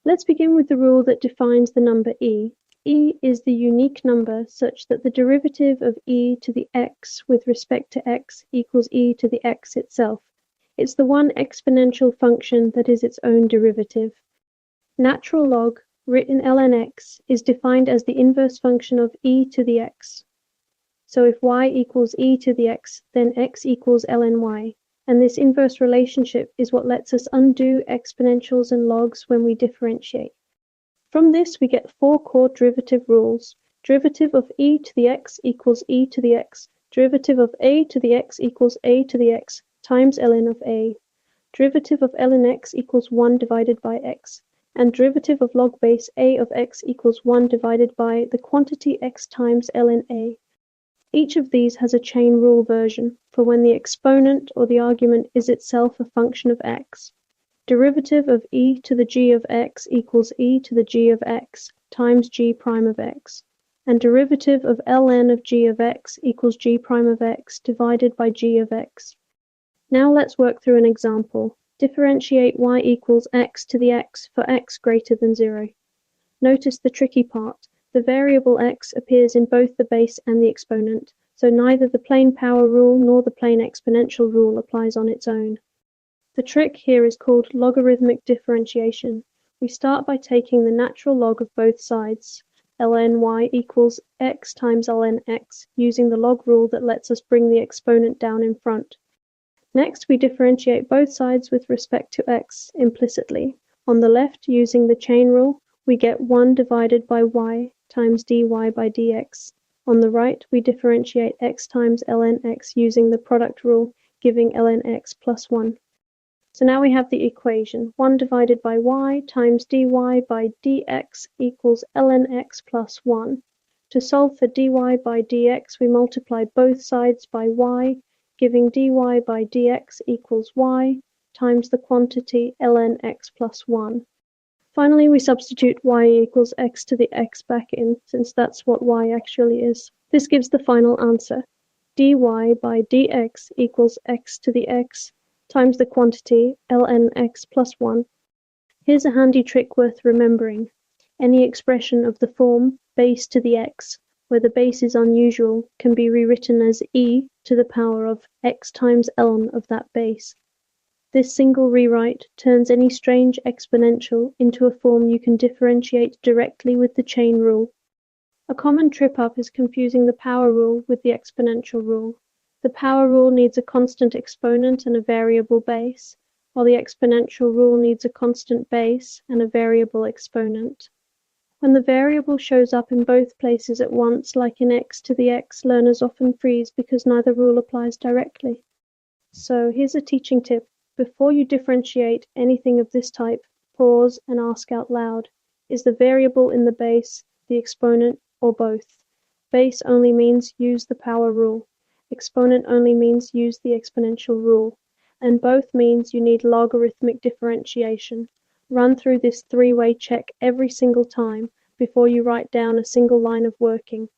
Let's begin with the rule that defines the number e. E is the unique number such that the derivative of e to the x with respect to x equals e to the x itself. It's the one exponential function that is its own derivative. Natural log, written ln x, is defined as the inverse function of e to the x. So if y equals e to the x, then x equals ln y. And this inverse relationship is what lets us undo exponentials and logs when we differentiate. From this we get four core derivative rules. Derivative of e to the x equals e to the x. Derivative of a to the x equals a to the x times ln of a. Derivative of ln x equals 1 divided by x. And derivative of log base a of x equals 1 divided by the quantity x times ln a. Each of these has a chain rule version for when the exponent or the argument is itself a function of x. Derivative of e to the g of x equals e to the g of x times g prime of x. And derivative of ln of g of x equals g prime of x divided by g of x. Now let's work through an example. Differentiate y equals x to the x for x greater than 0. Notice the tricky part. The variable x appears in both the base and the exponent, so neither the plain power rule nor the plain exponential rule applies on its own. The trick here is called logarithmic differentiation. We start by taking the natural log of both sides, ln y equals x times ln x, using the log rule that lets us bring the exponent down in front. Next, we differentiate both sides with respect to x implicitly. On the left, using the chain rule, we get 1 divided by y times dy by dx. On the right, we differentiate x times ln x using the product rule, giving ln x plus 1. So now we have the equation, 1 divided by y times dy by dx equals ln x plus 1. To solve for dy by dx, we multiply both sides by y, giving dy by dx equals y times the quantity ln x plus 1. Finally, we substitute y equals x to the x back in, since that's what y actually is. This gives the final answer. Dy by dx equals x to the x times the quantity ln x plus 1. Here's a handy trick worth remembering. Any expression of the form base to the x, where the base is unusual, can be rewritten as e to the power of x times ln of that base. This single rewrite turns any strange exponential into a form you can differentiate directly with the chain rule. A common trip-up is confusing the power rule with the exponential rule. The power rule needs a constant exponent and a variable base, while the exponential rule needs a constant base and a variable exponent. When the variable shows up in both places at once, like in x to the x, learners often freeze because neither rule applies directly. So here's a teaching tip. Before you differentiate anything of this type, pause and ask out loud, is the variable in the base, the exponent, or both? Base only means use the power rule. Exponent only means use the exponential rule. And both means you need logarithmic differentiation. Run through this three-way check every single time before you write down a single line of working.